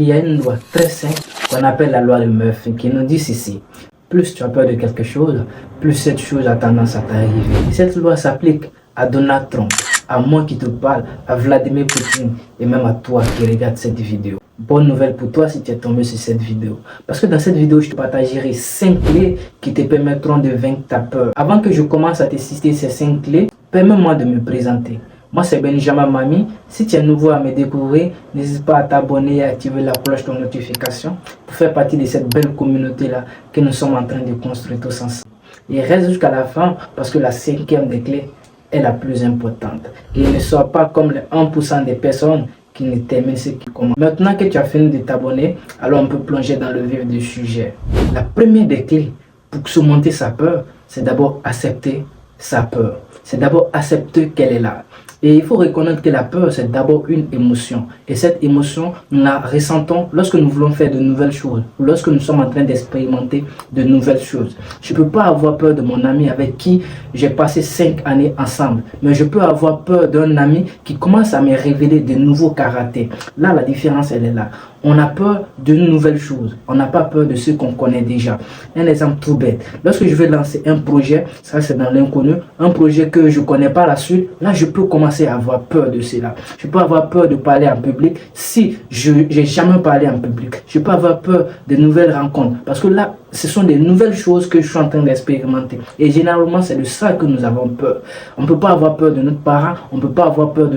Il y a une loi très simple qu'on appelle la loi de Murphy qui nous dit ceci. Plus tu as peur de quelque chose, plus cette chose a tendance à t'arriver. Cette loi s'applique à Donald Trump, à moi qui te parle, à Vladimir Poutine et même à toi qui regardes cette vidéo. Bonne nouvelle pour toi si tu es tombé sur cette vidéo. Parce que dans cette vidéo, je te partagerai 5 clés qui te permettront de vaincre ta peur. Avant que je commence à te citer ces 5 clés, permets-moi de me présenter. Moi, c'est Benjamin Mami. Si tu es nouveau à me découvrir, n'hésite pas à t'abonner et à activer la cloche de notification pour faire partie de cette belle communauté-là que nous sommes en train de construire tous ensemble. Et reste jusqu'à la fin parce que la 5e des clés est la plus importante. Et ne sois pas comme les 1% des personnes qui ne t'aiment ce qui commencent. Maintenant que tu as fini de t'abonner, alors on peut plonger dans le vif du sujet. La première des clés pour surmonter sa peur, c'est d'abord accepter sa peur. C'est d'abord accepter qu'elle est là. Et il faut reconnaître que la peur, c'est d'abord une émotion. Et cette émotion, nous la ressentons lorsque nous voulons faire de nouvelles choses, ou lorsque nous sommes en train d'expérimenter de nouvelles choses. Je ne peux pas avoir peur de mon ami avec qui j'ai passé 5 années ensemble, mais je peux avoir peur d'un ami qui commence à me révéler de nouveaux caractères. Là, la différence, elle est là. On a peur d'une nouvelle chose. On n'a pas peur de ce qu'on connaît déjà. Un exemple tout bête. Lorsque je vais lancer un projet, ça c'est dans l'inconnu, un projet que je ne connais pas la suite, là je peux commencer à avoir peur de cela. Je peux avoir peur de parler en public si je n'ai jamais parlé en public. Je peux avoir peur de nouvelles rencontres parce que là, ce sont des nouvelles choses que je suis en train d'expérimenter. Et généralement, c'est de ça que nous avons peur. On ne peut pas avoir peur de notre parent, on ne peut pas avoir peur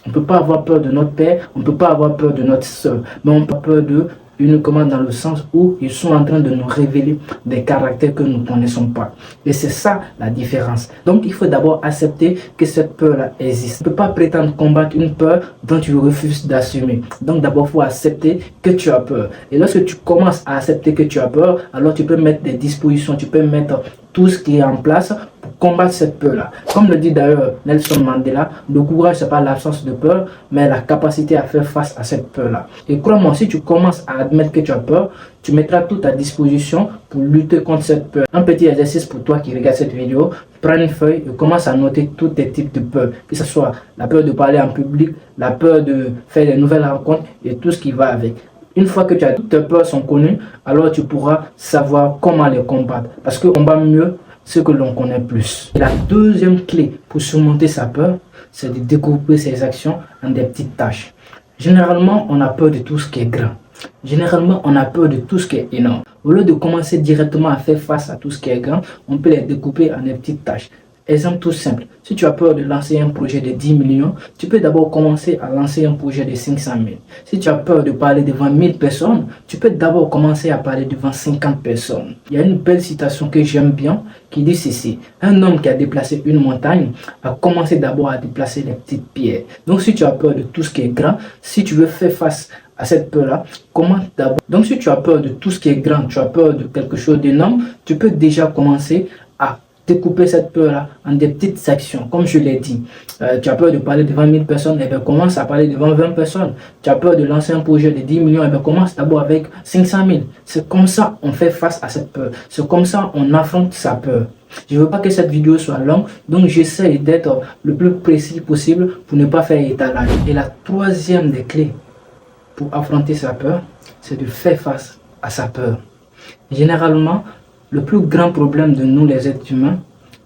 on ne peut pas avoir peur de notre père, on ne peut pas avoir peur de notre soeur, mais on peut avoir peur de uniquement dans le sens où ils sont en train de nous révéler des caractères que nous ne connaissons pas. Et c'est ça la différence. Donc il faut d'abord accepter que cette peur-là existe. Tu ne peux pas prétendre combattre une peur dont tu refuses d'assumer. Donc d'abord il faut accepter que tu as peur. Et lorsque tu commences à accepter que tu as peur, alors tu peux mettre des dispositions, tu peux mettre tout ce qui est en place pour combattre cette peur-là. Comme le dit d'ailleurs Nelson Mandela, le courage, ce n'est pas l'absence de peur, mais la capacité à faire face à cette peur-là. Et crois-moi, si tu commences à admettre que tu as peur, tu mettras tout à disposition pour lutter contre cette peur. Un petit exercice pour toi qui regarde cette vidéo, prends une feuille et commence à noter tous tes types de peurs, que ce soit la peur de parler en public, la peur de faire de nouvelles rencontres et tout ce qui va avec. Une fois que toutes tes peurs sont connues, alors tu pourras savoir comment les combattre. Parce qu'on combat mieux ce que l'on connaît plus. Et la deuxième clé pour surmonter sa peur, c'est de découper ses actions en des petites tâches. Généralement, on a peur de tout ce qui est grand. Généralement, on a peur de tout ce qui est énorme. Au lieu de commencer directement à faire face à tout ce qui est grand, on peut les découper en des petites tâches. Exemple tout simple, si tu as peur de lancer un projet de 10 millions, tu peux d'abord commencer à lancer un projet de 500 000. Si tu as peur de parler devant 1000 personnes, tu peux d'abord commencer à parler devant 50 personnes. Il y a une belle citation que j'aime bien qui dit ceci. Un homme qui a déplacé une montagne a commencé d'abord à déplacer les petites pierres. Donc si tu as peur de tout ce qui est grand, si tu veux faire face à cette peur-là, commence d'abord. Donc si tu as peur de tout ce qui est grand, tu as peur de quelque chose d'énorme, tu peux déjà commencer à découper cette peur-là en des petites actions. Comme je l'ai dit, tu as peur de parler devant 1000 personnes, et bien commence à parler devant 20 personnes. Tu as peur de lancer un projet de 10 millions, et bien commence d'abord avec 500 000. C'est comme ça on fait face à cette peur. C'est comme ça on affronte sa peur. Je ne veux pas que cette vidéo soit longue, donc j'essaie d'être le plus précis possible pour ne pas faire étalage. Et la troisième des clés pour affronter sa peur, c'est de faire face à sa peur. Généralement, le plus grand problème de nous les êtres humains,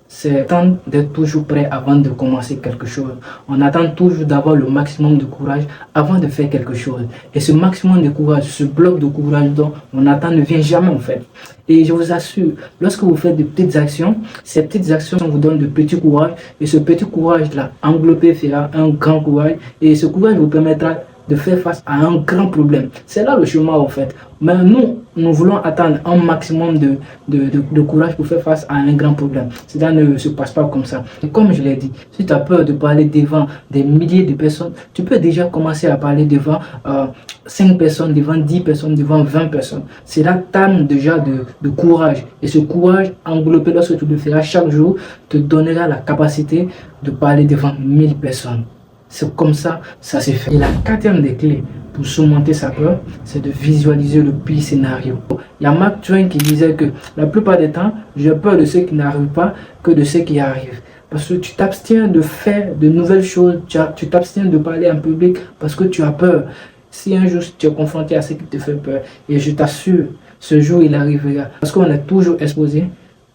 c'est d'être toujours prêt avant de commencer quelque chose. On attend toujours d'avoir le maximum de courage avant de faire quelque chose. Et ce maximum de courage, ce bloc de courage dont on attend ne vient jamais en fait. Et je vous assure, lorsque vous faites de petites actions, ces petites actions vous donnent de petits courage. Et ce petit courage-là, enveloppé, fera un grand courage. Et ce courage vous permettra de faire face à un grand problème. C'est là le chemin en fait. Mais nous voulons attendre un maximum de courage pour faire face à un grand problème. Cela ne se passe pas comme ça. Et comme je l'ai dit, si tu as peur de parler devant des milliers de personnes, tu peux déjà commencer à parler devant 5 personnes, devant 10 personnes, devant 20 personnes. Cela t'amène déjà de courage. Et ce courage enveloppé lorsque tu le feras chaque jour, te donnera la capacité de parler devant 1000 personnes. C'est comme ça, ça s'est fait. Et la quatrième des clés pour surmonter sa peur, c'est de visualiser le pire scénario. Il y a Mark Twain qui disait que la plupart des temps, j'ai peur de ce qui n'arrive pas que de ce qui arrive. Parce que tu t'abstiens de faire de nouvelles choses, tu t'abstiens de parler en public parce que tu as peur. Si un jour tu es confronté à ce qui te fait peur, et je t'assure, ce jour il arrivera. Parce qu'on est toujours exposé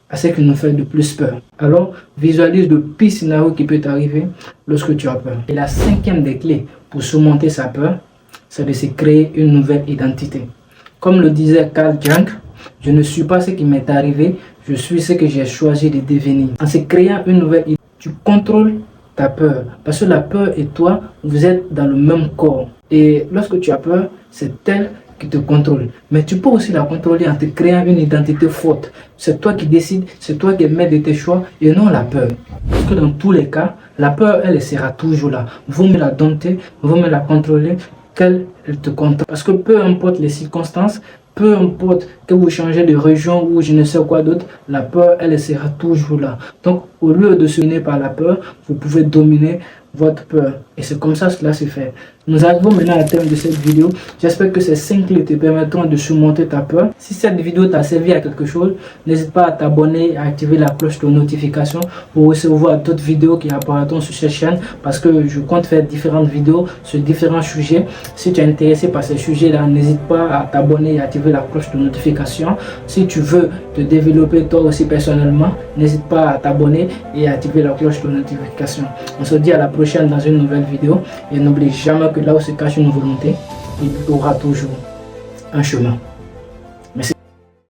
à ce qui nous fait de plus peur. Alors, visualise le pire scénario qui peut t'arriver lorsque tu as peur. Et la cinquième des clés pour surmonter sa peur, c'est de se créer une nouvelle identité. Comme le disait Carl Jung, je ne suis pas ce qui m'est arrivé, je suis ce que j'ai choisi de devenir. En se créant une nouvelle identité, tu contrôles ta peur. Parce que la peur et toi, vous êtes dans le même corps. Et lorsque tu as peur, c'est elle qui te contrôle. Mais tu peux aussi la contrôler en te créant une identité forte. C'est toi qui décides, c'est toi qui es maître de tes choix et non la peur. Parce que dans tous les cas, la peur, elle sera toujours là. Vaut mieux la dompter, vaut mieux la contrôler qu'elle te contrôle. Parce que peu importe les circonstances, peu importe que vous changez de région ou je ne sais quoi d'autre, la peur, elle sera toujours là. Donc, au lieu de se dominer par la peur, vous pouvez dominer votre peur. Et c'est comme ça que cela se fait. Nous arrivons maintenant à la terme de cette vidéo. J'espère que ces 5 clés te permettront de surmonter ta peur. Si cette vidéo t'a servi à quelque chose, n'hésite pas à t'abonner et à activer la cloche de notification pour recevoir d'autres vidéos qui apparaîtront sur cette chaîne parce que je compte faire différentes vidéos sur différents sujets. Si tu es intéressé par ces sujets-là, n'hésite pas à t'abonner et à activer la cloche de notification. Si tu veux te développer toi aussi personnellement, n'hésite pas à t'abonner et à activer la cloche de notification. On se dit à la prochaine dans une nouvelle vidéo et n'oublie jamais que là où se cache une volonté, il y aura toujours un chemin.